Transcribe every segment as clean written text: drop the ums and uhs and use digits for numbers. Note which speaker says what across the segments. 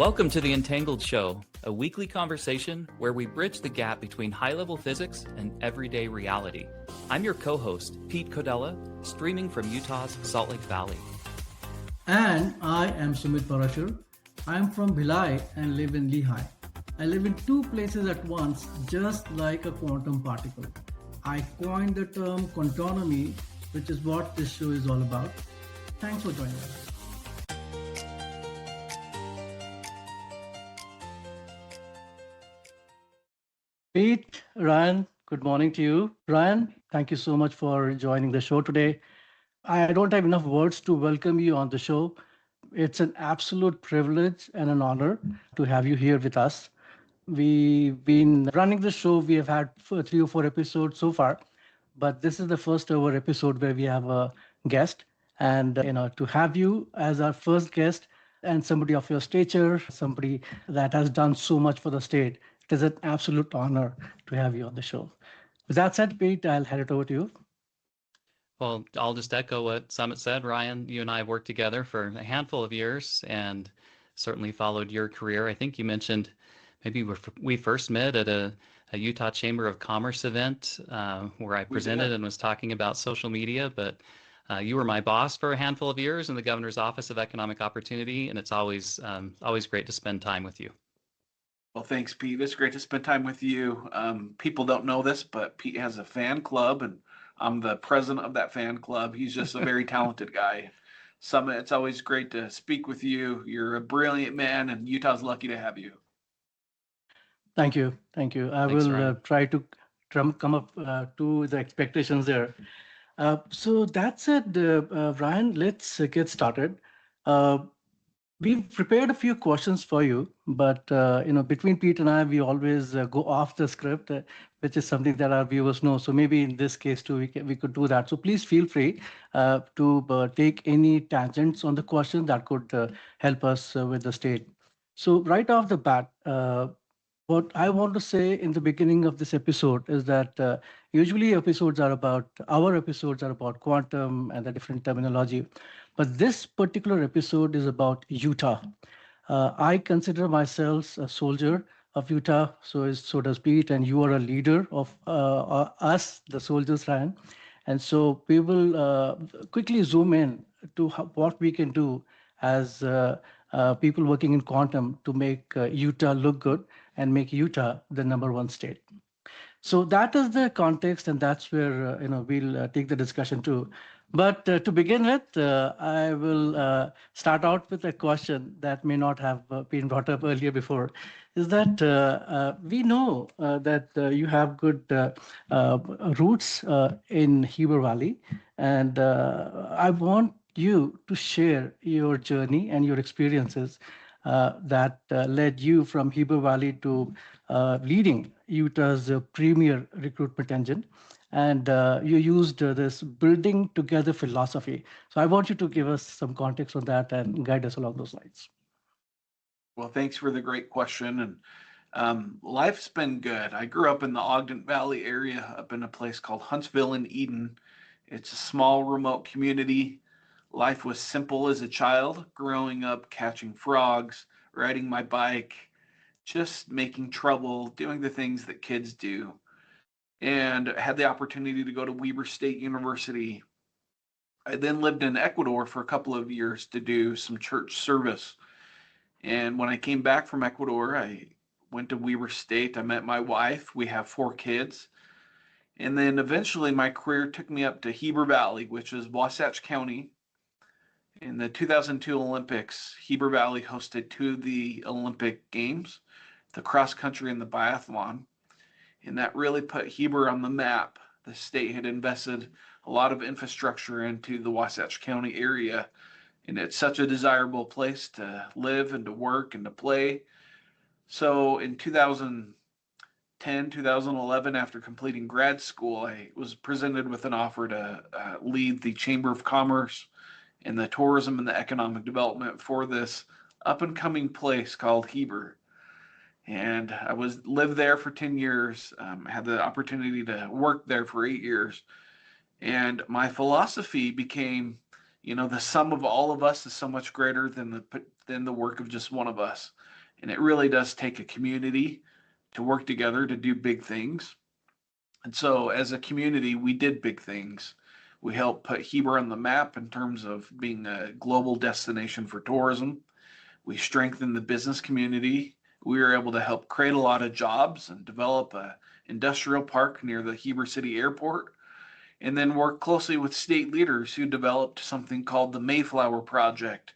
Speaker 1: Welcome to the Entangled Show, a weekly conversation where we bridge the gap between high-level physics and everyday reality. I'm your co-host, Pete Codella, streaming from Utah's Salt Lake Valley.
Speaker 2: And I am Sumit Parashar. I'm from Bhilai and live in Lehigh. I live in two places at once, just like a quantum particle. I coined the term Quantonomy, which is what this show is all about. Thanks for joining us. Pete, Ryan, good morning to you. Ryan, thank you so much for joining the show today. I don't have enough words to welcome you on the show. It's an absolute privilege and an honor to have you here with us. We've been running the show. We have had 3 or 4 episodes so far, but this is the first ever episode where we have a guest. And to have you as our first guest and somebody of your stature, somebody that has done so much for the state, it is an absolute honor to have you on the show. With that said, Pete, I'll hand it over to you.
Speaker 1: Well, I'll just echo what Sumit said. Ryan, you and I have worked together for a handful of years and certainly followed your career. I think you mentioned maybe we first met at a Utah Chamber of Commerce event where I presented and was talking about social media, but you were my boss for a handful of years in the Governor's Office of Economic Opportunity, and it's always great to spend time with you.
Speaker 3: Well, thanks, Pete. It's great to spend time with you. People don't know this, but Pete has a fan club, and I'm the president of that fan club. He's just a very talented guy. Sumit, it's always great to speak with you. You're a brilliant man, and Utah's lucky to have you.
Speaker 2: Thank you. Thank you. I
Speaker 1: Thanks,
Speaker 2: will try to come up to the expectations there. So that said, Ryan, let's get started. We've prepared a few questions for you, but between Pete and I, we always go off the script, which is something that our viewers know. So maybe in this case too, we could do that. So please feel free to take any tangents on the question that could help us with the state. So right off the bat, what I want to say in the beginning of this episode is that usually our episodes are about quantum and the different terminology. But this particular episode is about Utah. I consider myself a soldier of Utah, so does Pete, and you are a leader of us, the soldiers, Ryan. And so we will quickly zoom in to what we can do as people working in quantum to make Utah look good and make Utah the #1 state. So that is the context, and that's where we'll take the discussion to. But to begin with, I will start out with a question that may not have been brought up earlier before, is that we know that you have good roots in Heber Valley, and I want you to share your journey and your experiences that led you from Heber Valley to leading Utah's premier recruitment engine. And you used this building together philosophy. So I want you to give us some context on that and guide us along those lines.
Speaker 3: Well, thanks for the great question. And life's been good. I grew up in the Ogden Valley area, up in a place called Huntsville in Eden. It's a small, remote community. Life was simple as a child, growing up catching frogs, riding my bike, just making trouble, doing the things that kids do. And had the opportunity to go to Weber State University. I then lived in Ecuador for a couple of years to do some church service. And when I came back from Ecuador, I went to Weber State. I met my wife. We have 4 kids. And then eventually my career took me up to Heber Valley, which is Wasatch County. In the 2002 Olympics, Heber Valley hosted 2 of the Olympic Games, the cross country and the biathlon. And that really put Heber on the map. The state had invested a lot of infrastructure into the Wasatch County area, and it's such a desirable place to live and to work and to play. So in 2010, 2011, after completing grad school, I was presented with an offer to lead the Chamber of Commerce and the tourism and the economic development for this up-and-coming place called Heber. And I lived there for 10 years, had the opportunity to work there for 8 years. And my philosophy became, the sum of all of us is so much greater than the work of just one of us. And it really does take a community to work together to do big things. And so as a community, we did big things. We helped put Heber on the map in terms of being a global destination for tourism. We strengthened the business community. We were able to help create a lot of jobs and develop a industrial park near the Heber City Airport, and then work closely with state leaders who developed something called the Mayflower Project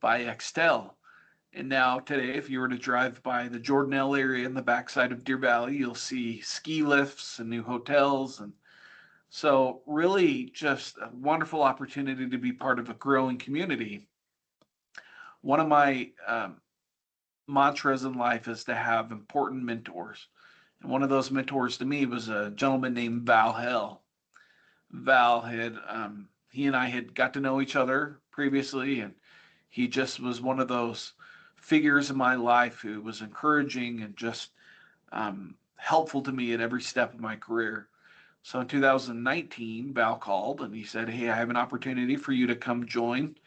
Speaker 3: by Extel. And now today, if you were to drive by the Jordanelle area in the backside of Deer Valley, you'll see ski lifts and new hotels. And so really just a wonderful opportunity to be part of a growing community. One of my mantras in life is to have important mentors. And one of those mentors to me was a gentleman named Val Hell. Val had, he and I had got to know each other previously, and he just was one of those figures in my life who was encouraging and just helpful to me at every step of my career. So in 2019, Val called and he said, "Hey, I have an opportunity for you to come join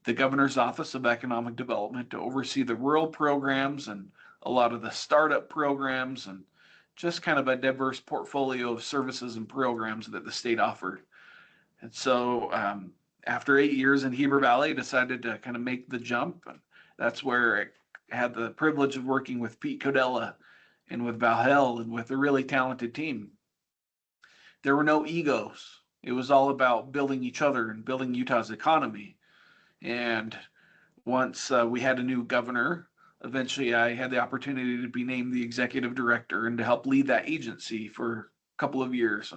Speaker 3: the Governor's Office of Economic Development to oversee the rural programs and a lot of the startup programs and just kind of a diverse portfolio of services and programs that the state offered." And so after 8 years in Heber Valley, I decided to kind of make the jump. And that's where I had the privilege of working with Pete Codella and with Val Hell and with a really talented team. There were no egos. It was all about building each other and building Utah's economy. And once we had a new governor, eventually I had the opportunity to be named the executive director and to help lead that agency for a couple of years.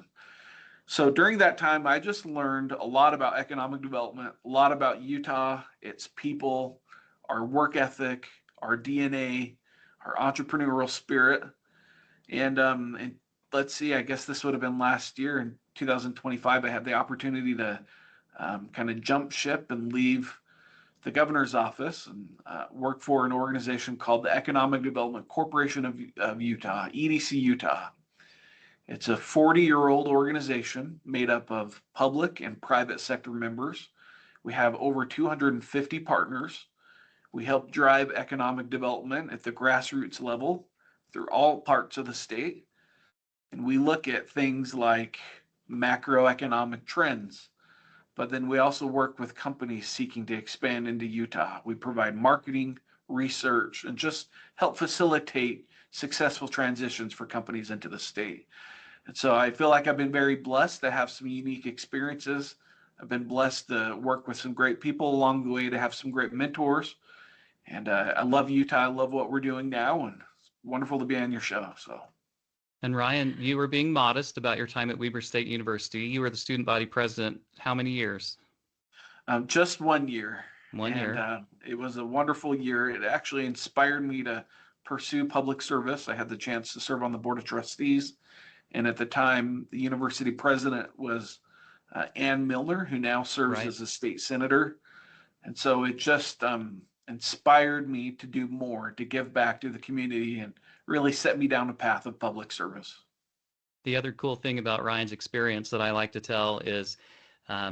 Speaker 3: So during that time, I just learned a lot about economic development, a lot about Utah, its people, our work ethic, our DNA, our entrepreneurial spirit. And let's see, I guess this would have been last year in 2025, I had the opportunity to kind of jump ship and leave the governor's office and work for an organization called the Economic Development Corporation of Utah, EDCUtah. It's a 40-year-old organization made up of public and private sector members. We have over 250 partners. We help drive economic development at the grassroots level through all parts of the state. And we look at things like macroeconomic trends, but then we also work with companies seeking to expand into Utah. We provide marketing, research, and just help facilitate successful transitions for companies into the state. And so I feel like I've been very blessed to have some unique experiences. I've been blessed to work with some great people along the way, to have some great mentors. And I love Utah. I love what we're doing now, and it's wonderful to be on your show. So.
Speaker 1: And Ryan, you were being modest about your time at Weber State University. You were the student body president. How many years?
Speaker 3: Just 1 year.
Speaker 1: 1 year.
Speaker 3: It was a wonderful year. It actually inspired me to pursue public service. I had the chance to serve on the board of trustees. And at the time, the university president was Ann Milner, who now serves as a state senator. And so it just inspired me to do more, to give back to the community, and really set me down a path of public service.
Speaker 1: The other cool thing about Ryan's experience that I like to tell is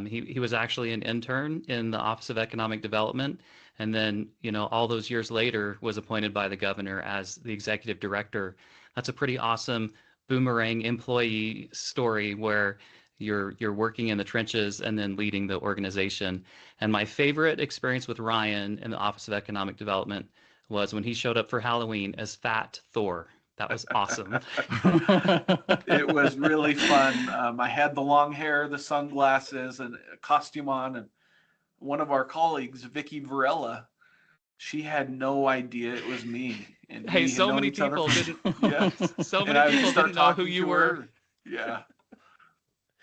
Speaker 1: he was actually an intern in the Office of Economic Development. And then, all those years later was appointed by the governor as the executive director. That's a pretty awesome Boomerang employee story where you're working in the trenches and then leading the organization. And my favorite experience with Ryan in the Office of Economic Development was when he showed up for Halloween as Fat Thor. That was awesome.
Speaker 3: It was really fun. I had the long hair, the sunglasses, and a costume on. And one of our colleagues, Vicky Varela, she had no idea it was me. And
Speaker 1: hey, so many people didn't.
Speaker 3: Yeah.
Speaker 1: So many people didn't know who you were.
Speaker 3: Her. Yeah.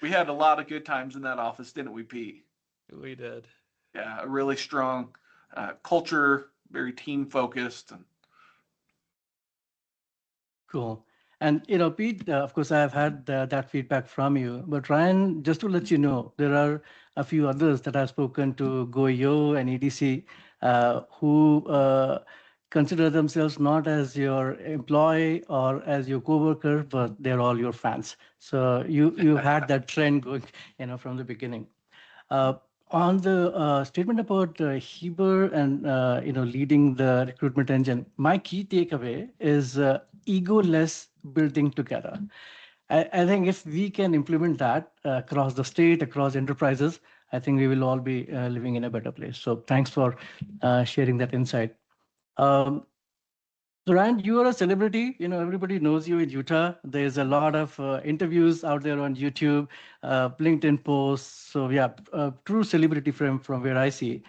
Speaker 3: We had a lot of good times in that office, didn't we, Pete?
Speaker 1: We did.
Speaker 3: Yeah, a really strong culture, very team focused.
Speaker 2: Cool. And, Pete, of course, I've had that feedback from you. But Ryan, just to let you know, there are a few others that I've spoken to, GoYo and EDC, who consider themselves not as your employee or as your coworker, but they're all your fans. So you had that trend going, from the beginning. On the statement about Heber and leading the recruitment engine, my key takeaway is ego-less building together. I think if we can implement that across the state, across enterprises, I think we will all be living in a better place. So thanks for sharing that insight. So Ryan, you are a celebrity. Everybody knows you in Utah. There's a lot of interviews out there on YouTube, LinkedIn posts. So yeah, true celebrity from where I see.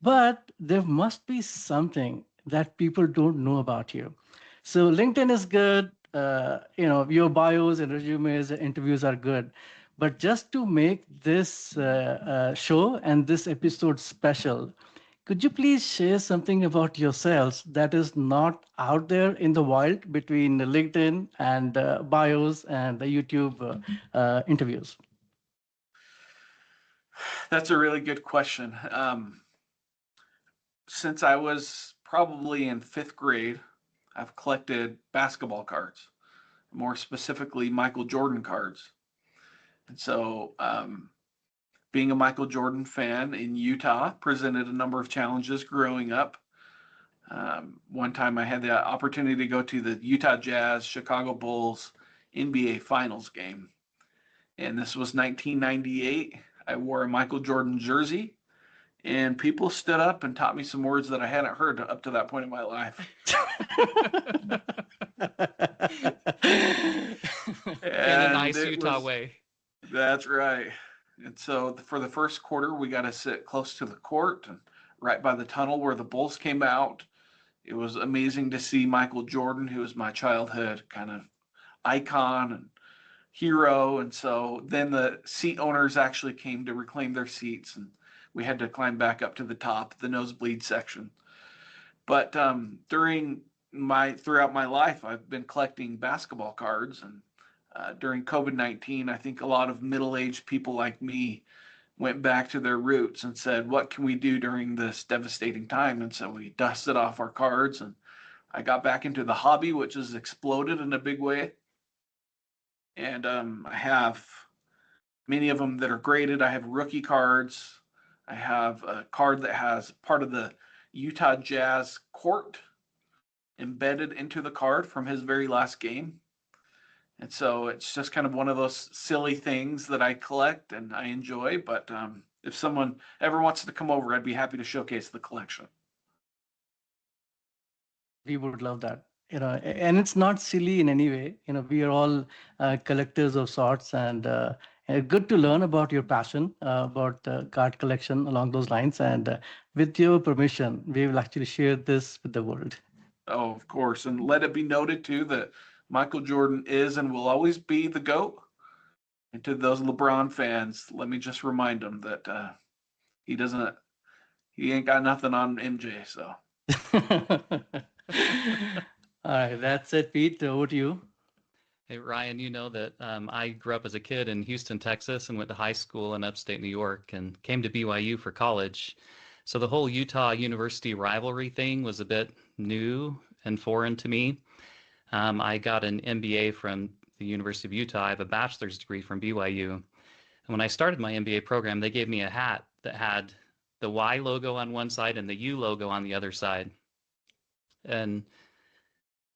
Speaker 2: But there must be something that people don't know about you. So LinkedIn is good. Your bios and resumes, interviews are good. But just to make this show and this episode special, could you please share something about yourselves that is not out there in the wild between the LinkedIn and bios and the YouTube interviews?
Speaker 3: That's a really good question. Since I was probably in 5th grade, I've collected basketball cards, more specifically Michael Jordan cards. And so being a Michael Jordan fan in Utah presented a number of challenges growing up. One time I had the opportunity to go to the Utah Jazz Chicago Bulls NBA Finals game. And this was 1998. I wore a Michael Jordan jersey, and people stood up and taught me some words that I hadn't heard up to that point in my life.
Speaker 1: In a nice Utah way.
Speaker 3: That's right. And so for the first quarter, we got to sit close to the court and right by the tunnel where the Bulls came out. It was amazing to see Michael Jordan, who was my childhood kind of icon and hero. And so then the seat owners actually came to reclaim their seats, and we had to climb back up to the top, the nosebleed section. But throughout my life, I've been collecting basketball cards, and during COVID-19, I think a lot of middle-aged people like me went back to their roots and said, what can we do during this devastating time? And so we dusted off our cards, and I got back into the hobby, which has exploded in a big way. And I have many of them that are graded. I have rookie cards. I have a card that has part of the Utah Jazz court embedded into the card from his very last game. And so it's just kind of one of those silly things that I collect and I enjoy. But if someone ever wants to come over, I'd be happy to showcase the collection.
Speaker 2: We would love that. And it's not silly in any way. We are all collectors of sorts, and good to learn about your passion about card collection along those lines. And with your permission, we will actually share this with the world.
Speaker 3: Oh, of course. And let it be noted too that Michael Jordan is and will always be the GOAT. And to those LeBron fans, let me just remind them that he ain't got nothing on MJ. So.
Speaker 2: All right, that's it, Pete. Over to you.
Speaker 1: Hey, Ryan, you know that I grew up as a kid in Houston, Texas, and went to high school in upstate New York and came to BYU for college. So the whole Utah University rivalry thing was a bit new and foreign to me. I got an MBA from the University of Utah. I have a bachelor's degree from BYU. And when I started my MBA program, they gave me a hat that had the Y logo on one side and the U logo on the other side. And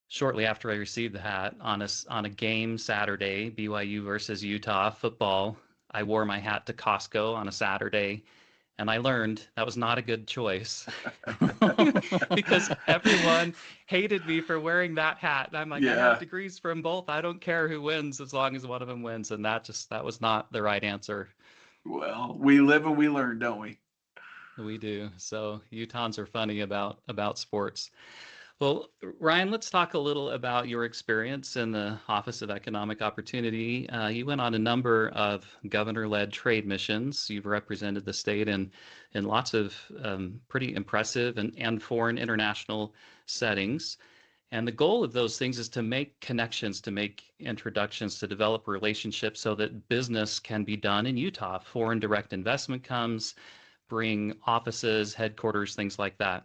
Speaker 1: shortly after I received the hat, on a game Saturday, BYU versus Utah football, I wore my hat to Costco on a Saturday, and I learned that was not a good choice because everyone hated me for wearing that hat. And I'm like, I have degrees from both. I don't care who wins as long as one of them wins. And that was not the right answer.
Speaker 3: Well, we live and we learn, don't we?
Speaker 1: We do. So Utahns are funny about sports. Well, Ryan, let's talk a little about your experience in the Office of Economic Opportunity. You went on a number of governor-led trade missions. You've represented the state in lots of pretty impressive and foreign international settings. And the goal of those things is to make connections, to make introductions, to develop relationships so that business can be done in Utah. Foreign direct investment comes, bring offices, headquarters, things like that.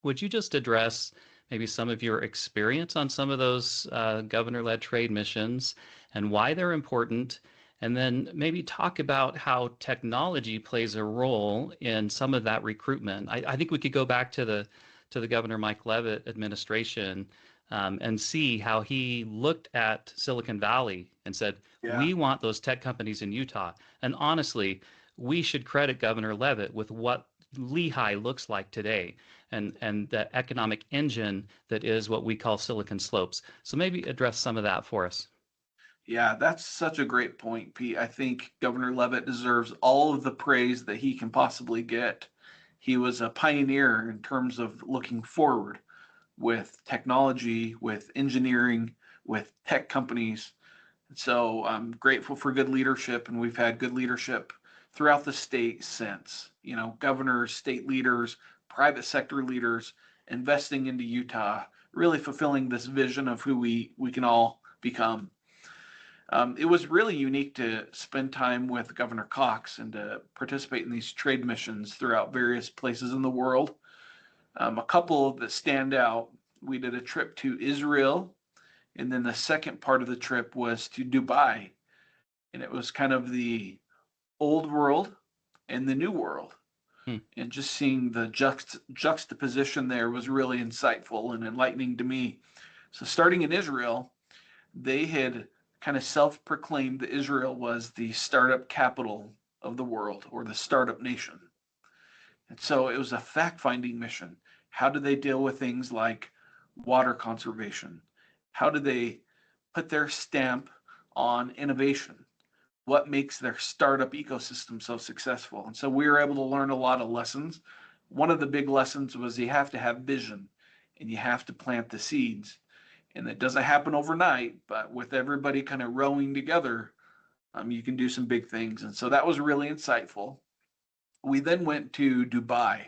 Speaker 1: Would you just address maybe some of your experience on some of those governor-led trade missions and why they're important And then maybe talk about how technology plays a role in some of that recruitment. I think we could go back to the Governor Mike Leavitt administration and see how he looked at Silicon Valley and said, we want those tech companies in Utah. And honestly, we should credit Governor Leavitt with what Lehigh looks like today and the economic engine that is what we call Silicon Slopes. So maybe address some of that for us.
Speaker 3: Yeah, that's such a great point, Pete. I think Governor Leavitt deserves all of the praise that he can possibly get. He was a pioneer in terms of looking forward with technology, with engineering, with tech companies. So I'm grateful for good leadership, and we've had good leadership throughout the state since. You know, governors, state leaders, private sector leaders investing into Utah, really fulfilling this vision of who we can all become. It was really unique to spend time with Governor Cox and to participate in these trade missions throughout various places in the world. A couple that stand out, we did a trip to Israel, and then the second part of the trip was to Dubai. And it was kind of the old world and the new world. And just seeing the juxtaposition there was really insightful and enlightening to me. So starting in Israel, they had kind of self-proclaimed that Israel was the startup capital of the world, or the startup nation. And so it was a fact-finding mission. How do they deal with things like water conservation? How do they put their stamp on innovation? What makes their startup ecosystem so successful? And so we were able to learn a lot of lessons. One of the big lessons was you have to have vision and you have to plant the seeds. And it doesn't happen overnight, but with everybody kind of rowing together, you can do some big things. And so that was really insightful. We then went to Dubai.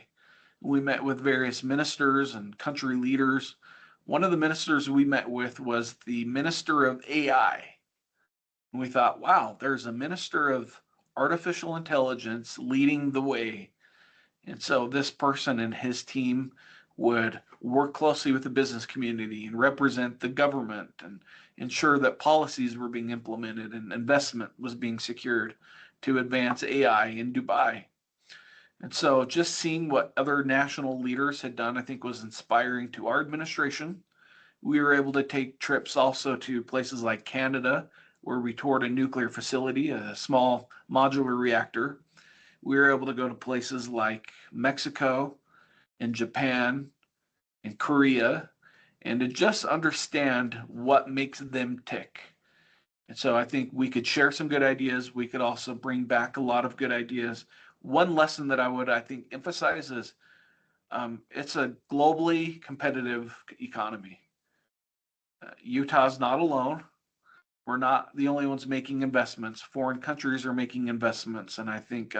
Speaker 3: We met with various ministers and country leaders. One of the ministers we met with was the Minister of AI. And we thought, wow, there's a Minister of Artificial Intelligence leading the way. And so this person and his team would work closely with the business community and represent the government and ensure that policies were being implemented and investment was being secured to advance AI in Dubai. And so just seeing what other national leaders had done, I think was inspiring to our administration. We were able to take trips also to places like Canada, where we toured a nuclear facility, a small modular reactor. We were able to go to places like Mexico and Japan and Korea, and to just understand what makes them tick. And so I think we could share some good ideas. We could also bring back a lot of good ideas. One lesson that I think, emphasize is it's a globally competitive economy. Utah's not alone. We're not the only ones making investments. Foreign countries are making investments, and I think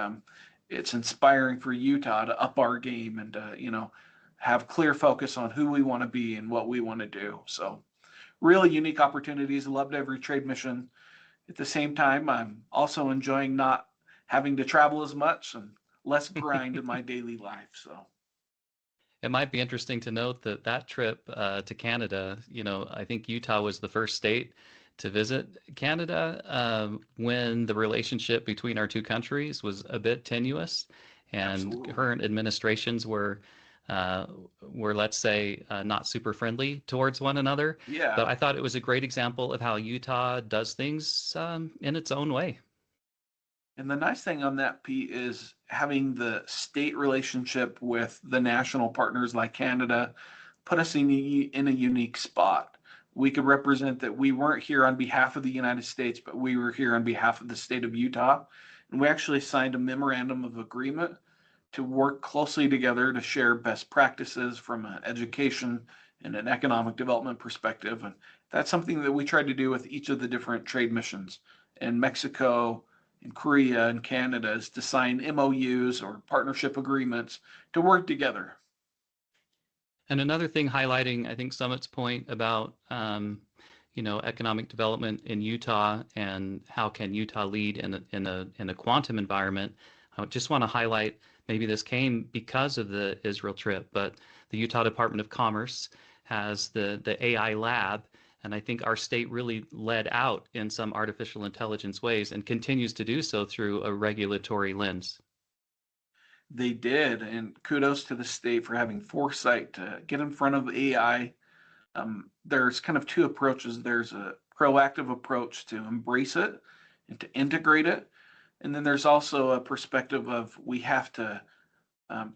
Speaker 3: it's inspiring for Utah to up our game and to, have clear focus on who we want to be and what we want to do. So really unique opportunities. Loved every trade mission. At the same time, I'm also enjoying not having to travel as much and less grind in my daily life. So
Speaker 1: it might be interesting to note that trip to Canada, I think Utah was the first state to visit Canada when the relationship between our two countries was a bit tenuous, and
Speaker 3: Absolutely.
Speaker 1: current administrations were let's say not super friendly towards one another.
Speaker 3: yeah.
Speaker 1: But I thought it was a great example of how Utah does things in its own way.
Speaker 3: And the nice thing on that, Pete, is having the state relationship with the national partners like Canada put us in a unique spot. We could represent that we weren't here on behalf of the United States, but we were here on behalf of the state of Utah. And we actually signed a memorandum of agreement to work closely together to share best practices from an education and an economic development perspective. And that's something that we tried to do with each of the different trade missions in Mexico, in Korea, and Canada, is to sign MOUs or partnership agreements to work together.
Speaker 1: And another thing highlighting, I think, Sumit's point about economic development in Utah and how can Utah lead in a quantum environment. I just want to highlight, maybe this came because of the Israel trip, but the Utah Department of Commerce has the AI lab And I think our state really led out in some artificial intelligence ways and continues to do so through a regulatory lens.
Speaker 3: They did, and kudos to the state for having foresight to get in front of AI. There's kind of two approaches. There's a proactive approach to embrace it and to integrate it. And then there's also a perspective of we have to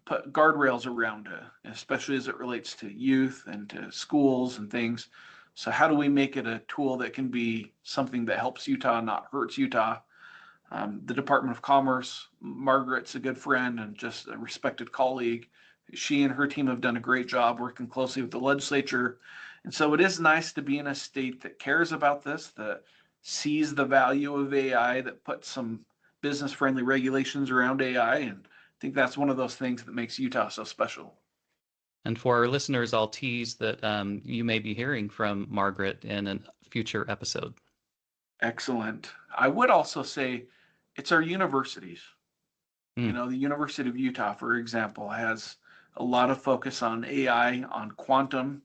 Speaker 3: put guardrails around it, especially as it relates to youth and to schools and things. So how do we make it a tool that can be something that helps Utah, not hurts Utah? The Department of Commerce, Margaret's a good friend and just a respected colleague. She and her team have done a great job working closely with the legislature. And so it is nice to be in a state that cares about this, that sees the value of AI, that puts some business-friendly regulations around AI. And I think that's one of those things that makes Utah so special.
Speaker 1: And for our listeners, I'll tease that you may be hearing from Margaret in a future episode.
Speaker 3: Excellent. I would also say it's our universities. You know, the University of Utah, for example, has a lot of focus on AI, on quantum.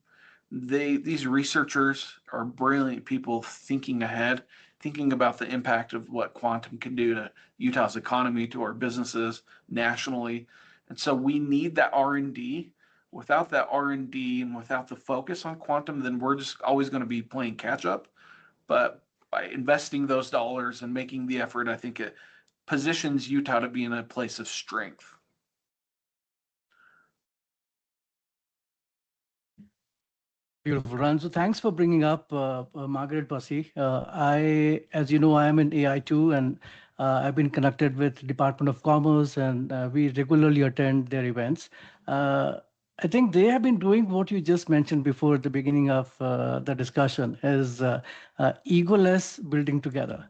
Speaker 3: These researchers are brilliant people thinking ahead, thinking about the impact of what quantum can do to Utah's economy, to our businesses nationally. And so we need that R&D. Without that R&D and without the focus on quantum, then we're just always going to be playing catch up. But by investing those dollars and making the effort, I think it positions Utah to be in a place of strength.
Speaker 2: Beautiful, Ryan. So thanks for bringing up Margaret Busse. As you know, I am in AI too, and I've been connected with Department of Commerce, and we regularly attend their events. I think they have been doing what you just mentioned before at the beginning of the discussion, is egoless building together.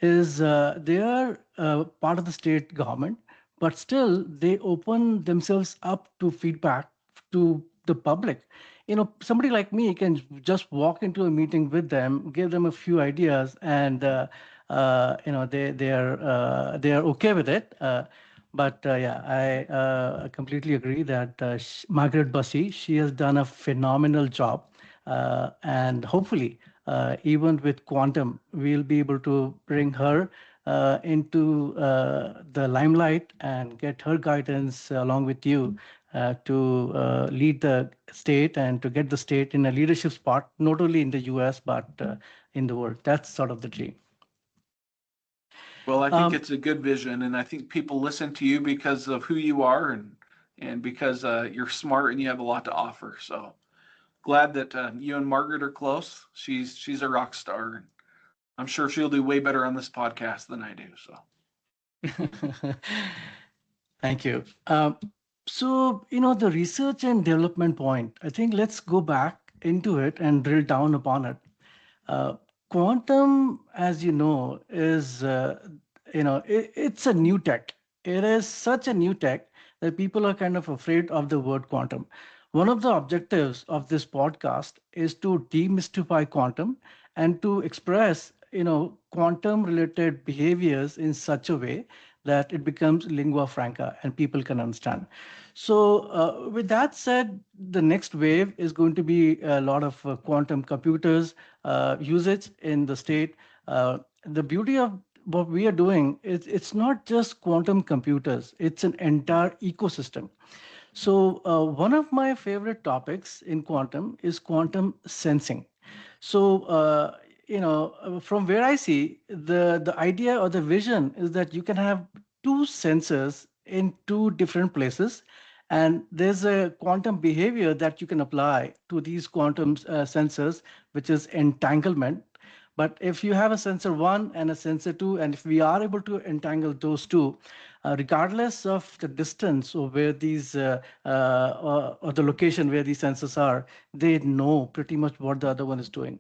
Speaker 2: They are part of the state government, but still they open themselves up to feedback to the public. You know, somebody like me can just walk into a meeting with them, give them a few ideas, and you know, they are okay with it. But yeah, I completely agree that Margaret Busse, she has done a phenomenal job, and hopefully, even with quantum, we'll be able to bring her into the limelight and get her guidance along with you to lead the state and to get the state in a leadership spot, not only in the US, but in the world. That's sort of the dream.
Speaker 3: Well, I think it's a good vision, and I think people listen to you because of who you are and because you're smart and you have a lot to offer. So glad that you and Margaret are close. She's a rock star, and I'm sure she'll do way better on this podcast than I do. So
Speaker 2: thank you. So, you know, the research and development point, I think let's go back into it and drill down upon it. Quantum, as you know, is, you know, it's a new tech. It is such a new tech that people are kind of afraid of the word quantum. One of the objectives of this podcast is to demystify quantum and to express, you know, quantum related behaviors in such a way that it becomes lingua franca and people can understand. So with that said, the next wave is going to be a lot of quantum computers usage in the state. The beauty of what we are doing is it's not just quantum computers, it's an entire ecosystem. So one of my favorite topics in quantum is quantum sensing. So you know, from where I see, the idea or the vision is that you can have two sensors in two different places, and there's a quantum behavior that you can apply to these quantum sensors, which is entanglement. But if you have a sensor one and a sensor two, and if we are able to entangle those two, regardless of the distance or where these or the location where these sensors are, they know pretty much what the other one is doing.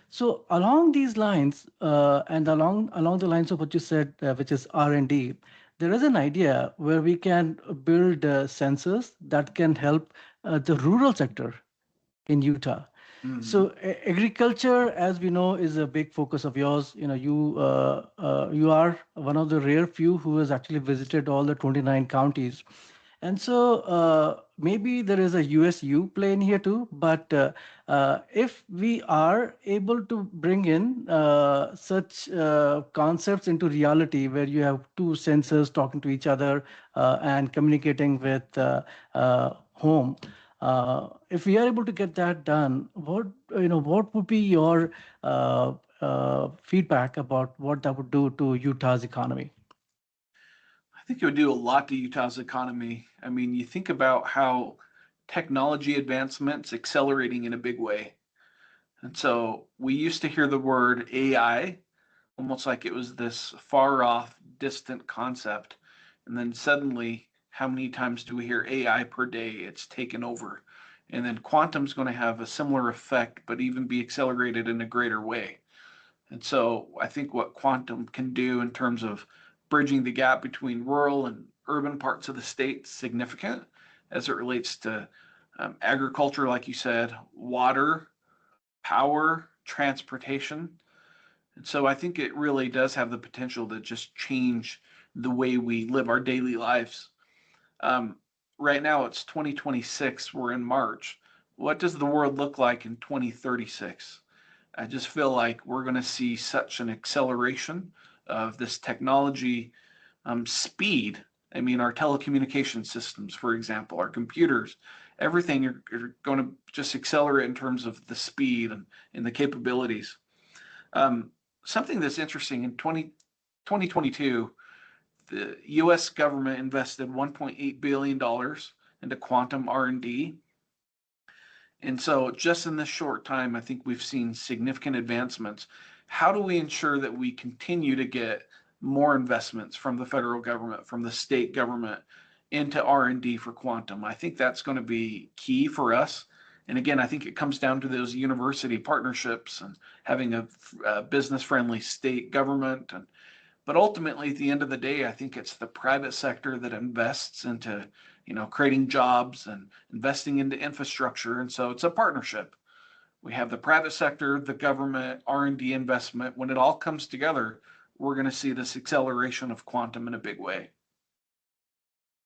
Speaker 2: So along these lines, and along the lines of what you said, which is R&D, there is an idea where we can build sensors that can help the rural sector in Utah. Mm-hmm. So agriculture, as we know, is a big focus of yours. You know, you are one of the rare few who has actually visited all the 29 counties. And so maybe there is a USU play in here too, but if we are able to bring in such concepts into reality where you have two sensors talking to each other and communicating with home, if we are able to get that done, what would be your feedback about what that would do to Utah's economy?
Speaker 3: I think it would do a lot to Utah's economy. I mean, you think about how technology advancement's accelerating in a big way. And so we used to hear the word AI almost like it was this far off, distant concept. And then suddenly, how many times do we hear AI per day? It's taken over. And then quantum's going to have a similar effect, but even be accelerated in a greater way. And so I think what quantum can do in terms of bridging the gap between rural and urban parts of the state is significant as it relates to agriculture, like you said, water, power, transportation. And so I think it really does have the potential to just change the way we live our daily lives. Right now it's 2026, we're in March. What does the world look like in 2036? I just feel like we're going to see such an acceleration of this technology speed. I mean, our telecommunication systems, for example, our computers, everything are going to just accelerate in terms of the speed and the capabilities. Something that's interesting in 2022, the U.S. government invested $1.8 billion into quantum R&D. And so just in this short time, I think we've seen significant advancements. How do we ensure that we continue to get more investments from the federal government, from the state government into R&D for quantum? I think that's going to be key for us. And again, I think it comes down to those university partnerships and having a business-friendly state government. But ultimately, at the end of the day, I think it's the private sector that invests into, creating jobs and investing into infrastructure. And so it's a partnership. We have the private sector, the government, R&D investment. When it all comes together, we're going to see this acceleration of quantum in a big way.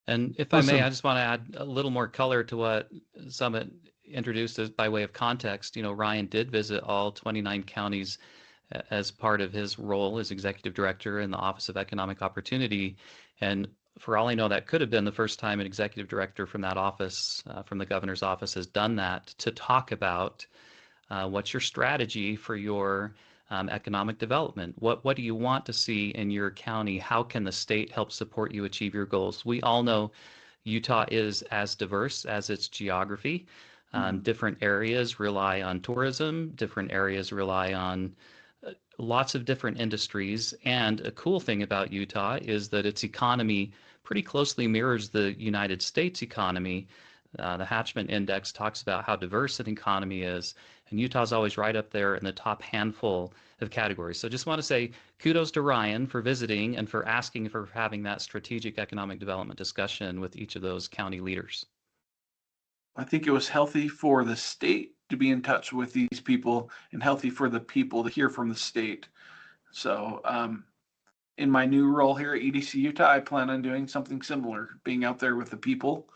Speaker 1: And if I may, I just want to add a little more color to what Sumit introduced as by way of context. Ryan did visit all 29 counties as part of his role as executive director in the Office of Economic Opportunity. And for all I know, that could have been the first time an executive director from that office, from the governor's office, has done that, to talk about what's your strategy for your economic development. What do you want to see in your county? How can the state help support you achieve your goals? We all know Utah is as diverse as its geography. Different areas rely on tourism, different areas rely on lots of different industries. And a cool thing about Utah is that its economy pretty closely mirrors the United States economy. The Hatchman Index talks about how diverse an economy is, and Utah's always right up there in the top handful of categories. So just want to say kudos to Ryan for visiting and for asking for having that strategic economic development discussion with each of those county leaders.
Speaker 3: I think it was healthy for the state to be in touch with these people and healthy for the people to hear from the state. So in my new role here at EDCUtah, I plan on doing something similar, being out there with the people.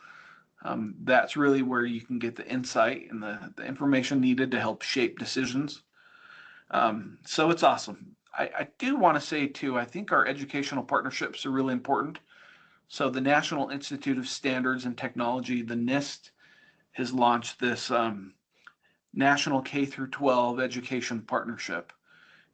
Speaker 3: That's really where you can get the insight and the information needed to help shape decisions. So it's awesome. I do want to say too, I think our educational partnerships are really important. So the National Institute of Standards and Technology, the NIST, has launched this National K-12 Education Partnership.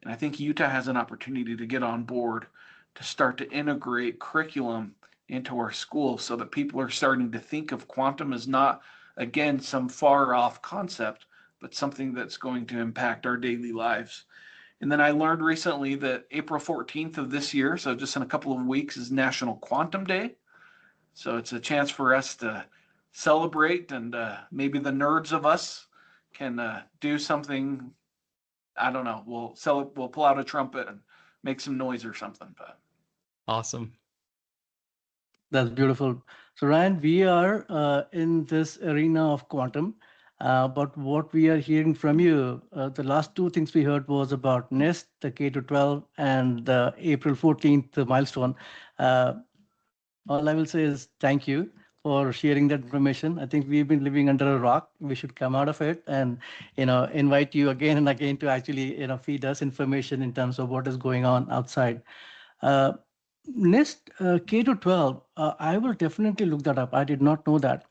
Speaker 3: And I think Utah has an opportunity to get on board to start to integrate curriculum into our schools so that people are starting to think of quantum as not, again, some far off concept, but something that's going to impact our daily lives. And then I learned recently that April 14th of this year, so just in a couple of weeks, is National Quantum Day. So it's a chance for us to celebrate, and maybe the nerds of us can do something. I don't know. We'll pull out a trumpet and make some noise or something. But
Speaker 1: awesome.
Speaker 2: That's beautiful. So Ryan, we are in this arena of quantum, but what we are hearing from you, the last two things we heard was about NIST, the K-12, and the April 14th milestone. All I will say is thank you. for sharing that information. I think we've been living under a rock. We should come out of it and, invite you again and again to actually, feed us information in terms of what is going on outside. Uh, NIST K to 12, I will definitely look that up. I did not know that.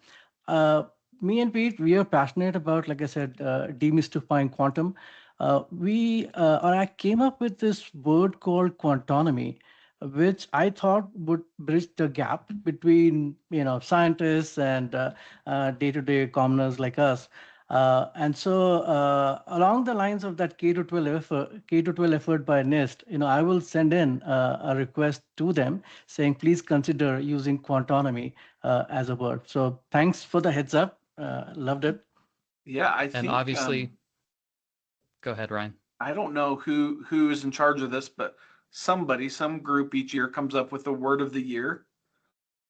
Speaker 2: Uh, Me and Pete, we are passionate about, like I said, demystifying quantum. Or I came up with this word called quantonomy, which I thought would bridge the gap between, scientists and day-to-day commoners like us. Along the lines of that K to 12 effort by NIST, I will send in a request to them saying, please consider using quantonomy as a word. So thanks for the heads up. Loved it.
Speaker 3: Yeah, I
Speaker 1: And
Speaker 3: think
Speaker 1: obviously, go ahead, Ryan.
Speaker 3: I don't know who is in charge of this, but some group each year comes up with the word of the year.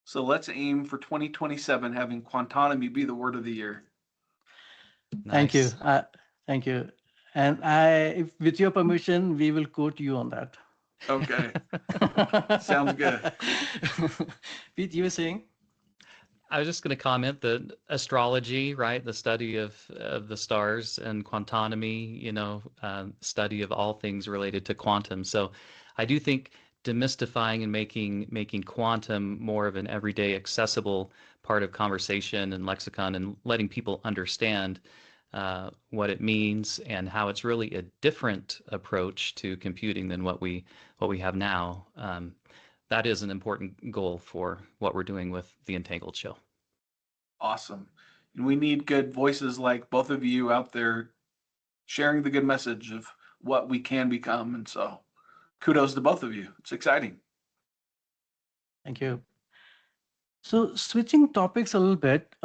Speaker 3: So let's aim for 2027 having quantonomy be the word of the year.
Speaker 2: Thank you.
Speaker 1: Nice.
Speaker 2: Thank you. And if, with your permission, we will quote you on that.
Speaker 3: Okay. Sounds good.
Speaker 2: Pete, you were saying?
Speaker 1: I was just going to comment that astrology, right, the study of the stars, and quantonomy, study of all things related to quantum. So I do think demystifying and making quantum more of an everyday accessible part of conversation and lexicon, and letting people understand what it means and how it's really a different approach to computing than what we have now. That is an important goal for what we're doing with the Entangled Show.
Speaker 3: Awesome. And we need good voices like both of you out there sharing the good message of what we can become. And so kudos to both of you. It's exciting.
Speaker 2: Thank you. So switching topics a little bit,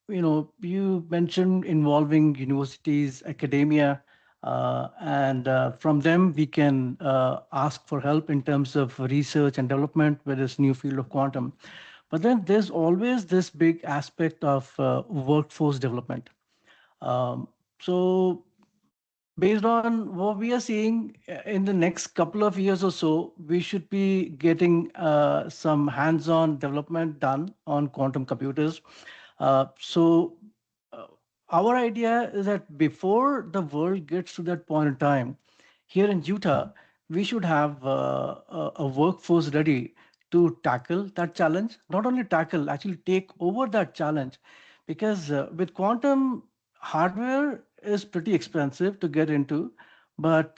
Speaker 2: you mentioned involving universities, academia, and from them we can ask for help in terms of research and development with this new field of quantum. But then there's always this big aspect of workforce development. So based on what we are seeing in the next couple of years or so, we should be getting some hands-on development done on quantum computers. So our idea is that before the world gets to that point in time, here in Utah, we should have a workforce ready to tackle that challenge. Not only tackle, actually take over that challenge, because with quantum, hardware is pretty expensive to get into, but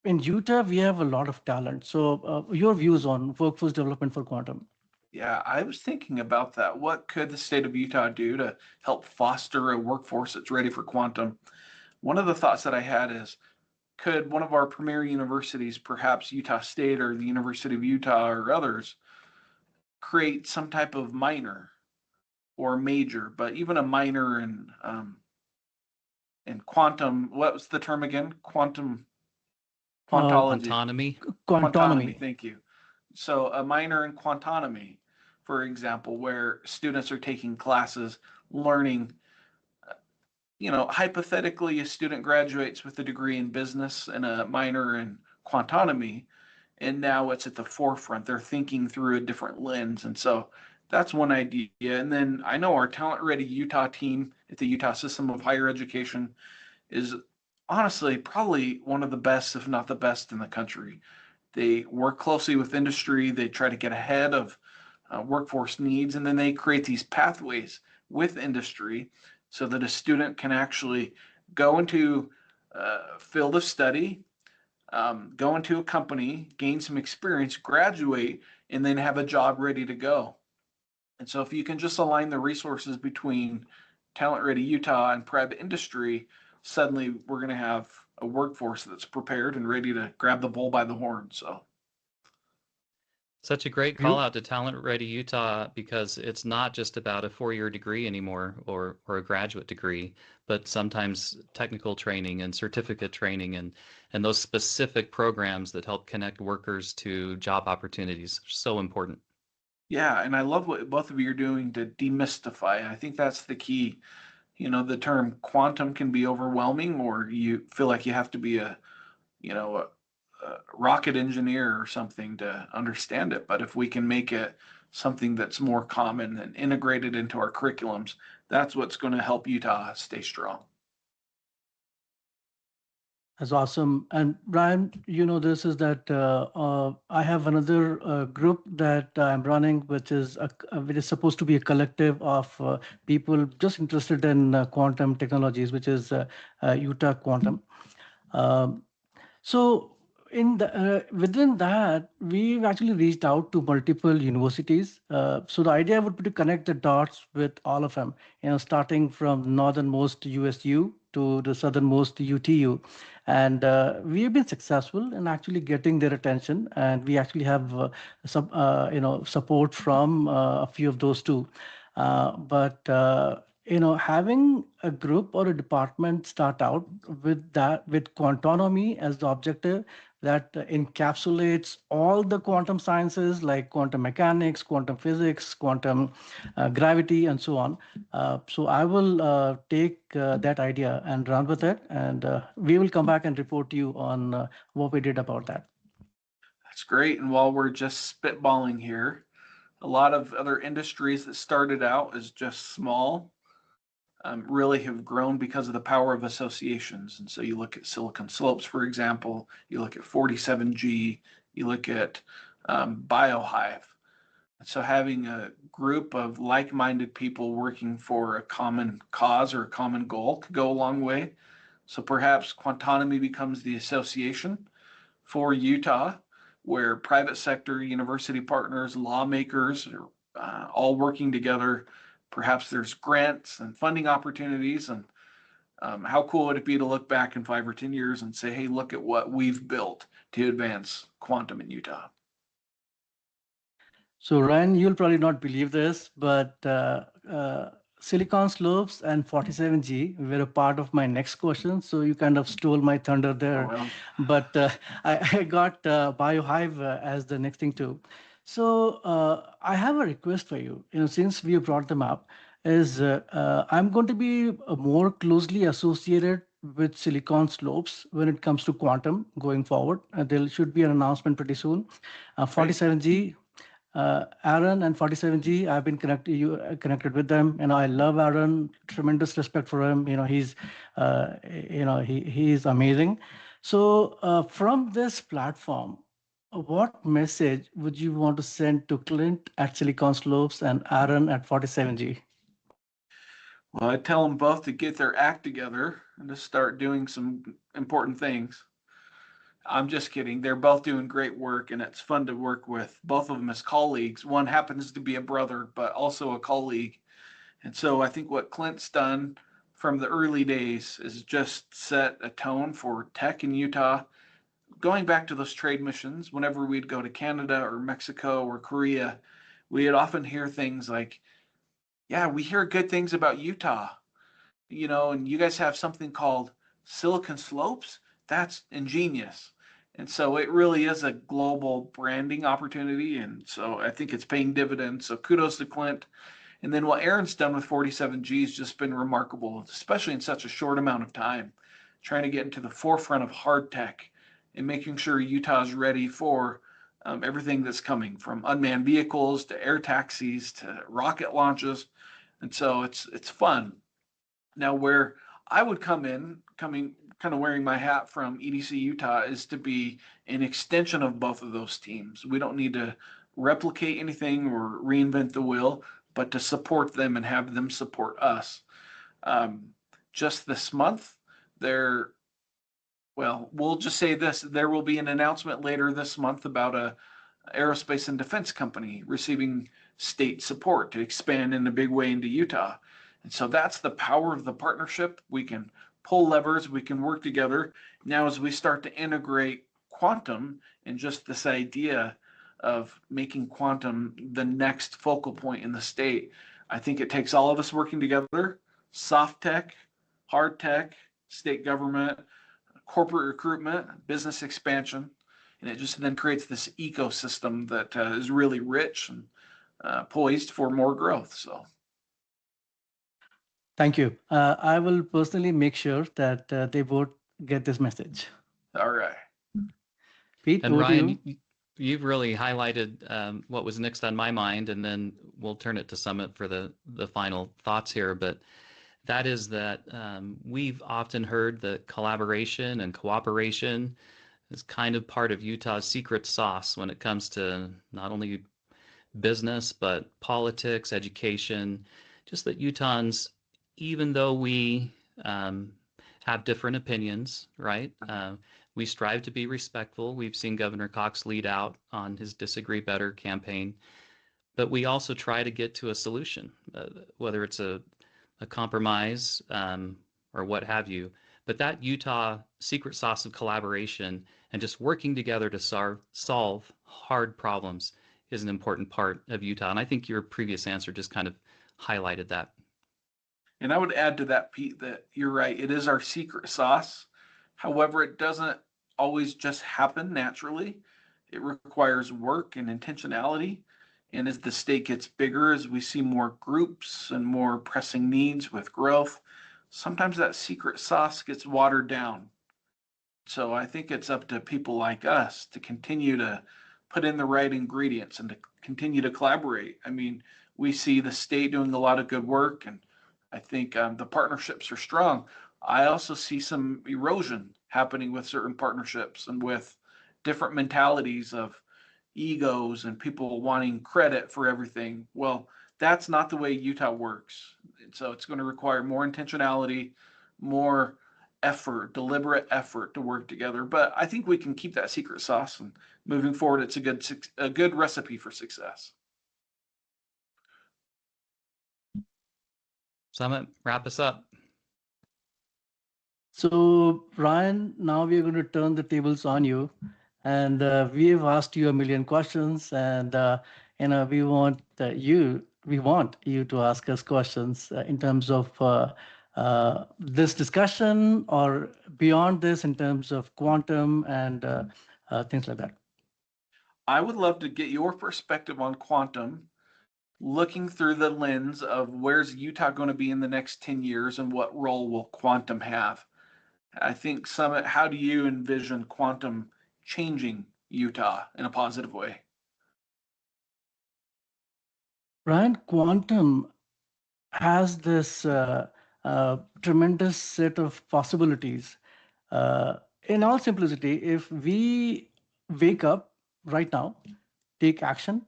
Speaker 2: in Utah we have a lot of talent. So your views on workforce development for quantum?
Speaker 3: Yeah, I was thinking about that. What could the state of Utah do to help foster a workforce that's ready for quantum? One of the thoughts that I had is, could one of our premier universities, perhaps Utah State or the University of Utah or others, create some type of minor or major, but even a minor in quantum? What was the term again? Quantology.
Speaker 1: Quantonomy.
Speaker 2: Quantonomy.
Speaker 3: Thank you. So a minor in quantonomy, for example, where students are taking classes, learning. Hypothetically, a student graduates with a degree in business and a minor in quantonomy, and now it's at the forefront. They're thinking through a different lens. And so that's one idea. And then I know our Talent Ready Utah team at the Utah System of Higher Education is honestly probably one of the best, if not the best, in the country. They work closely with industry. They try to get ahead of workforce needs, and then they create these pathways with industry so that a student can actually go into a field of study, go into a company, gain some experience, graduate, and then have a job ready to go. And so if you can just align the resources between Talent Ready Utah and private industry, suddenly we're going to have a workforce that's prepared and ready to grab the bull by the horn. So
Speaker 1: Such a great call out to Talent Ready Utah, because it's not just about a 4-year degree anymore, or a graduate degree, but sometimes technical training and certificate training and those specific programs that help connect workers to job opportunities. So important.
Speaker 3: yeah, and I love what both of you are doing to demystify. I think that's the key. The term quantum can be overwhelming, or you feel like you have to be a rocket engineer or something to understand it. But if we can make it something that's more common and integrated into our curriculums. That's what's going to help Utah stay strong.
Speaker 2: That's awesome. And Brian, this is that I have another group that I'm running, which is supposed to be a collective of people just interested in quantum technologies, which is Utah Quantum. Um, so within that, we've actually reached out to multiple universities. So the idea would be to connect the dots with all of them, starting from northernmost USU to the southernmost UTU. And we have been successful in actually getting their attention. And we actually have support from a few of those too. But having a group or a department start out with Quantonomy as the objective that encapsulates all the quantum sciences like quantum mechanics, quantum physics, quantum gravity, and so on. So I will take that idea and run with it, and we will come back and report to you on what we did about that.
Speaker 3: That's great. And while we're just spitballing here, a lot of other industries that started out as just small really have grown because of the power of associations. And so you look at Silicon Slopes, for example, you look at 47G, you look at BioHive. So having a group of like-minded people working for a common cause or a common goal could go a long way. So perhaps Quantonomy becomes the association for Utah, where private sector, university partners, lawmakers are all working together. Perhaps there's grants and funding opportunities. And how cool would it be to look back in 5 or 10 years and say, hey, look at what we've built to advance quantum in Utah.
Speaker 2: So Ryan, you'll probably not believe this, but Silicon Slopes and 47G were a part of my next question. So you kind of stole my thunder there.
Speaker 3: Oh, well.
Speaker 2: But I got BioHive as the next thing too. So I have a request for you. Since we brought them up, is I'm going to be more closely associated with Silicon Slopes when it comes to quantum going forward. There should be an announcement pretty soon. 47G. Aaron and 47G, I've been connected with them. I love Aaron, tremendous respect for him. He's he's amazing. So from this platform, what message would you want to send to Clint at Silicon Slopes and Aaron at 47G?
Speaker 3: Well, I tell them both to get their act together and to start doing some important things. I'm just kidding. They're both doing great work, and it's fun to work with both of them as colleagues. One happens to be a brother, but also a colleague. And so I think what Clint's done from the early days is just set a tone for tech in Utah. Going back to those trade missions, whenever we'd go to Canada or Mexico or Korea, we'd often hear things like, yeah, we hear good things about Utah, and you guys have something called Silicon Slopes. That's ingenious. And so it really is a global branding opportunity. And so I think it's paying dividends. So kudos to Clint. And then what Aaron's done with 47G has just been remarkable, especially in such a short amount of time, trying to get into the forefront of hard tech and making sure Utah is ready for everything that's coming, from unmanned vehicles to air taxis to rocket launches. And so it's fun. Now, where I would coming kind of wearing my hat from EDC Utah is to be an extension of both of those teams. We don't need to replicate anything or reinvent the wheel, but to support them and have them support us. Just this month, we'll just say this, there will be an announcement later this month about a aerospace and defense company receiving state support to expand in a big way into Utah. And so that's the power of the partnership. We can pull levers, we can work together. Now, as we start to integrate quantum and just this idea of making quantum the next focal point in the state, I think it takes all of us working together, soft tech, hard tech, state government, corporate recruitment, business expansion, and it just then creates this ecosystem that is really rich and poised for more growth. So.
Speaker 2: Thank you. I will personally make sure that they both get this message.
Speaker 3: All right.
Speaker 2: Pete,
Speaker 1: and Ryan, you've really highlighted what was next on my mind, and then we'll turn it to Sumit for the final thoughts here. But that is that we've often heard that collaboration and cooperation is kind of part of Utah's secret sauce when it comes to not only business, but politics, education, just that Utahns, even though we have different opinions, right? We strive to be respectful. We've seen Governor Cox lead out on his Disagree Better campaign, but we also try to get to a solution, whether it's a compromise or what have you. But that Utah secret sauce of collaboration and just working together to solve hard problems is an important part of Utah. And I think your previous answer just kind of highlighted that.
Speaker 3: And I would add to that, Pete, that you're right. It is our secret sauce. However, it doesn't always just happen naturally. It requires work and intentionality. And as the state gets bigger, as we see more groups and more pressing needs with growth, sometimes that secret sauce gets watered down. So I think it's up to people like us to continue to put in the right ingredients and to continue to collaborate. I mean, we see the state doing a lot of good work, and I think the partnerships are strong. I also see some erosion happening with certain partnerships and with different mentalities of egos and people wanting credit for everything. Well, that's not the way Utah works. So it's going to require more intentionality, more effort, deliberate effort to work together. But I think we can keep that secret sauce, and moving forward, it's a good recipe for success.
Speaker 1: Sumit, wrap us up.
Speaker 2: So, Ryan, now we're going to turn the tables on you. And we have asked you a million questions, and we want you to ask us questions in terms of this discussion or beyond this, in terms of quantum and things like that.
Speaker 3: I would love to get your perspective on quantum, looking through the lens of where's Utah going to be in the next 10 years and what role will quantum have. I think, Sumit, how do you envision quantum changing Utah in a positive way?
Speaker 2: Ryan, quantum has this tremendous set of possibilities. In all simplicity, if we wake up right now, take action,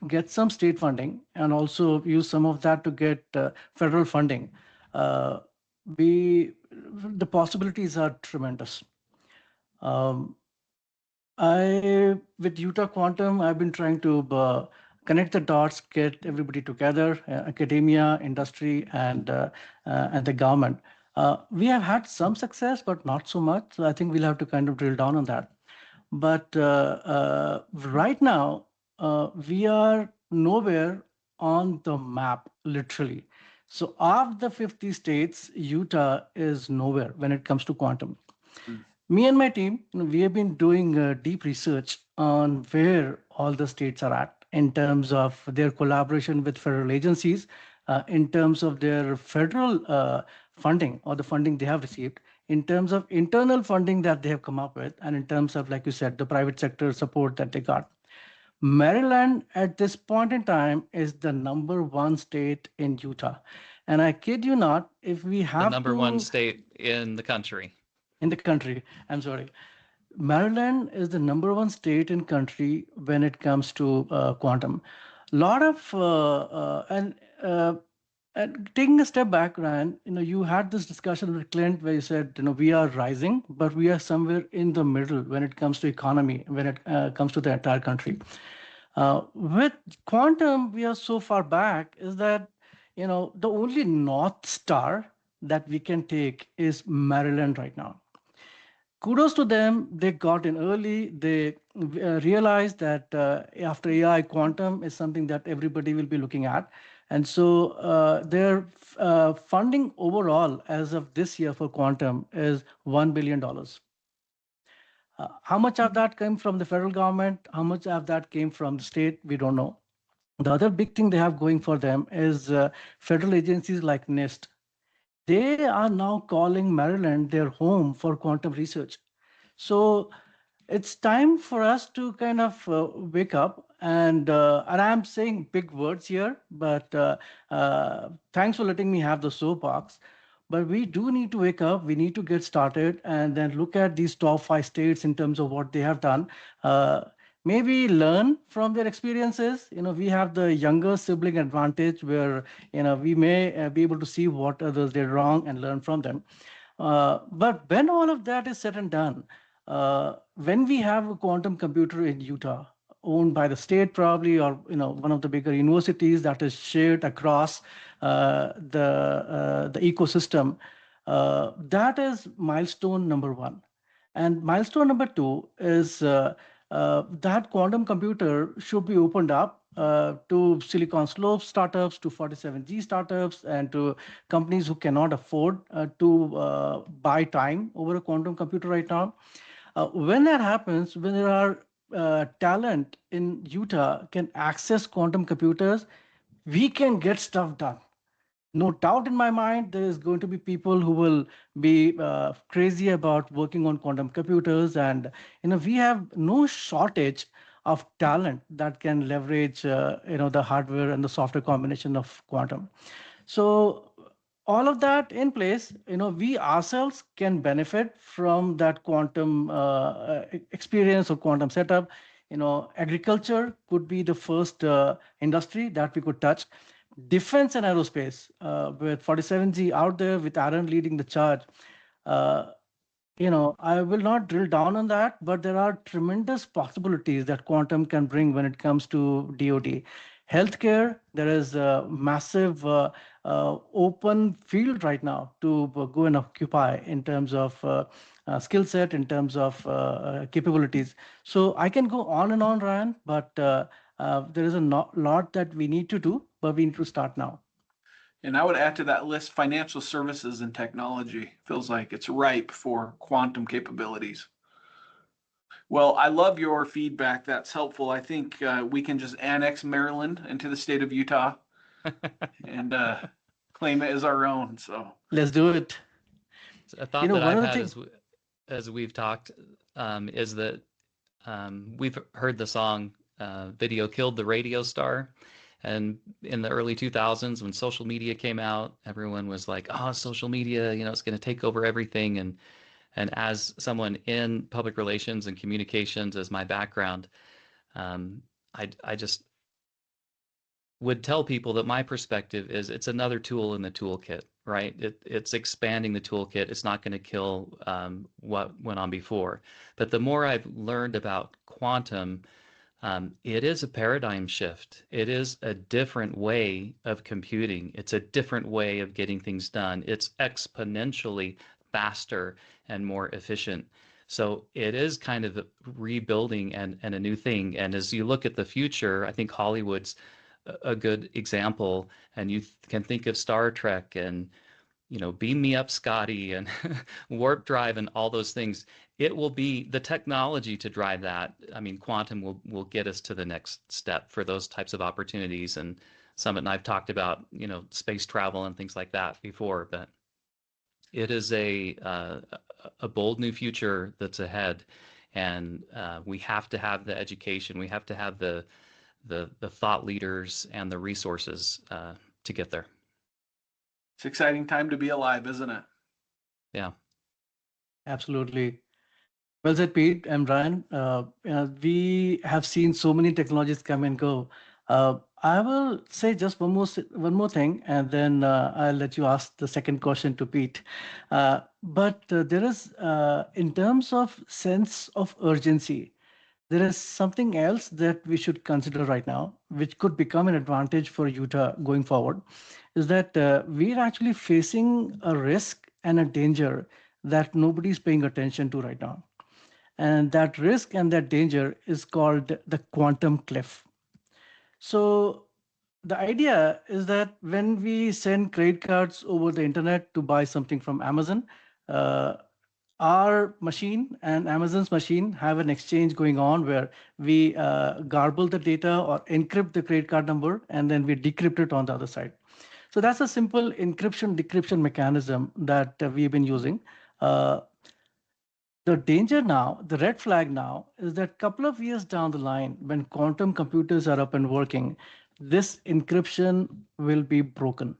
Speaker 2: get some state funding, and also use some of that to get federal funding, the possibilities are tremendous. With Utah Quantum, I've been trying to connect the dots, get everybody together, academia, industry, and the government. We have had some success, but not so much. So I think we'll have to kind of drill down on that. But right now, we are nowhere on the map, literally. So of the 50 states, Utah is nowhere when it comes to quantum. Me and my team, we have been doing deep research on where all the states are at in terms of their collaboration with federal agencies, in terms of their federal funding or the funding they have received, in terms of internal funding that they have come up with, and in terms of, like you said, the private sector support that they got. Maryland at this point in time is the #1 state in Utah. And I kid you not, if we have
Speaker 1: the #1 state in the country.
Speaker 2: In the country, I'm sorry. Maryland is the #1 state in country when it comes to quantum. Lot of and taking a step back, Ryan, you had this discussion with Clint where you said, we are rising, but we are somewhere in the middle when it comes to economy, when it comes to the entire country. With quantum, we are so far back is that, the only North Star that we can take is Maryland right now. Kudos to them. They got in early. They realized that after AI, quantum is something that everybody will be looking at. And so their funding overall as of this year for quantum is $1 billion. How much of that came from the federal government? How much of that came from the state? We don't know. The other big thing they have going for them is federal agencies like NIST. They are now calling Maryland their home for quantum research. So it's time for us to kind of wake up. And I'm saying big words here, but thanks for letting me have the soapbox. But we do need to wake up. We need to get started and then look at these top 5 states in terms of what they have done. Uh, Maybe learn from their experiences. We have the younger sibling advantage where we may be able to see what others did wrong and learn from them. But when all of that is said and done, when we have a quantum computer in Utah, owned by the state probably, or one of the bigger universities that is shared across the ecosystem, that is milestone number one. And milestone number two is that quantum computer should be opened up to Silicon Slope startups, to 47G startups, and to companies who cannot afford to buy time over a quantum computer right now. When that happens, when there are talent in Utah can access quantum computers, we can get stuff done. No doubt in my mind, there is going to be people who will be crazy about working on quantum computers, and we have no shortage of talent that can leverage the hardware and the software combination of quantum. So all of that in place, we ourselves can benefit from that quantum experience or quantum setup. Agriculture could be the first industry that we could touch. Defense and aerospace, with 47G out there, with Aaron leading the charge. Uh, I will not drill down on that, but there are tremendous possibilities that quantum can bring when it comes to DoD. Healthcare, there is a massive open field right now to go and occupy in terms of skill set, in terms of capabilities. So I can go on and on, Ryan, but there is a lot that we need to do, but we need to start now.
Speaker 3: And I would add to that list financial services and technology. Feels like it's ripe for quantum capabilities. Well, I love your feedback. That's helpful. I think we can just annex Maryland into the state of Utah and claim it as our own. So
Speaker 2: let's do it.
Speaker 1: A thought that I've had as we've talked is that we've heard the song "Video Killed the Radio Star." And in the early 2000s, when social media came out, everyone was like, "Oh, social media, it's going to take over everything." And as someone in public relations and communications as my background, I just would tell people that my perspective is it's another tool in the toolkit, right? It's expanding the toolkit. It's not going to kill what went on before. But the more I've learned about quantum, it is a paradigm shift. It is a different way of computing. It's a different way of getting things done. It's exponentially faster and more efficient. So it is kind of rebuilding and a new thing. And as you look at the future, I think Hollywood's a good example. And you can think of Star Trek and Beam Me Up, Scotty, and Warp Drive, and all those things. It will be the technology to drive that. I mean, quantum will get us to the next step for those types of opportunities. And Sumit and I've talked about, space travel and things like that before, but it is a bold new future that's ahead. And we have to have the education. We have to have the thought leaders and the resources to get there.
Speaker 3: It's an exciting time to be alive, isn't it?
Speaker 1: Yeah.
Speaker 2: Absolutely. Well said, Pete and Brian. We have seen so many technologies come and go. I will say just one more thing, and then I'll let you ask the second question to Pete. But there is, in terms of sense of urgency, there is something else that we should consider right now, which could become an advantage for Utah going forward, is that we're actually facing a risk and a danger that nobody's paying attention to right now. And that risk and that danger is called the quantum cliff. So the idea is that when we send credit cards over the internet to buy something from Amazon, our machine and Amazon's machine have an exchange going on where we garble the data or encrypt the credit card number, and then we decrypt it on the other side. So that's a simple encryption decryption mechanism that we've been using. The danger now, the red flag now, is that couple of years down the line, when quantum computers are up and working, this encryption will be broken.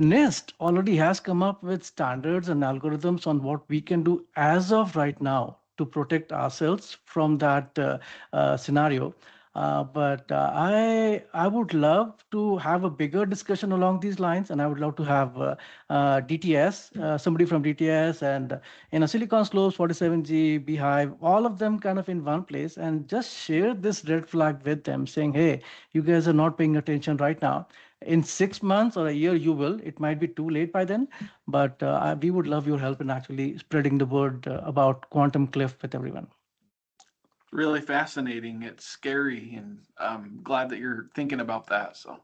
Speaker 2: NIST already has come up with standards and algorithms on what we can do as of right now to protect ourselves from that scenario. But I would love to have a bigger discussion along these lines, and I would love to have DTS, somebody from DTS, and Silicon Slopes, 47G, BioHive, all of them kind of in one place, and just share this red flag with them, saying, "Hey, you guys are not paying attention right now. In 6 months or a year, you will. It might be too late by then, but we would love your help in actually spreading the word about quantum cliff with everyone."
Speaker 3: Really fascinating. It's scary, and I'm glad that you're thinking about that. So,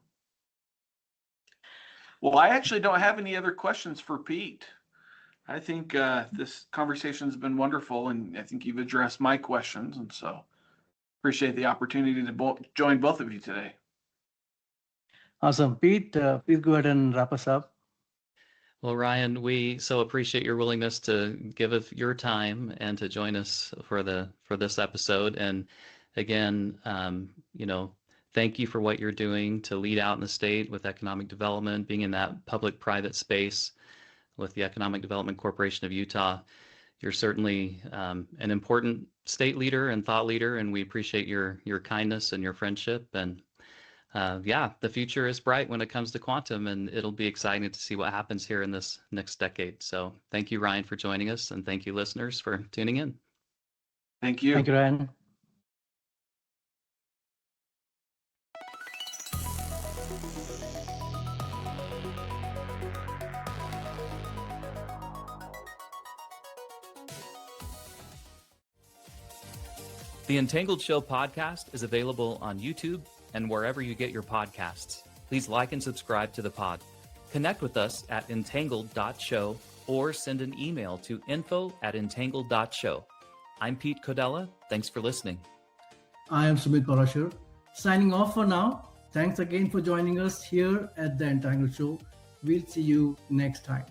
Speaker 3: well, I actually don't have any other questions for Pete. I think this conversation's been wonderful, and I think you've addressed my questions, and so appreciate the opportunity to join both of you today.
Speaker 2: Awesome. Pete, please go ahead and wrap us up.
Speaker 1: Well, Ryan, we so appreciate your willingness to give us your time and to join us for this episode. And again, thank you for what you're doing to lead out in the state with economic development, being in that public-private space with the Economic Development Corporation of Utah. You're certainly an important state leader and thought leader, and we appreciate your kindness and your friendship. And the future is bright when it comes to quantum, and it'll be exciting to see what happens here in this next decade. So thank you, Ryan, for joining us, and thank you, listeners, for tuning in.
Speaker 3: Thank you.
Speaker 2: Thank you, Ryan.
Speaker 1: The Entangled Show podcast is available on YouTube and wherever you get your podcasts. Please like and subscribe to the pod. Connect with us at entangled.show or send an email to info@entangled.show. I'm Pete Codella. Thanks for listening.
Speaker 2: I am Sumit Parashar, signing off for now. Thanks again for joining us here at the Entangled Show. We'll see you next time.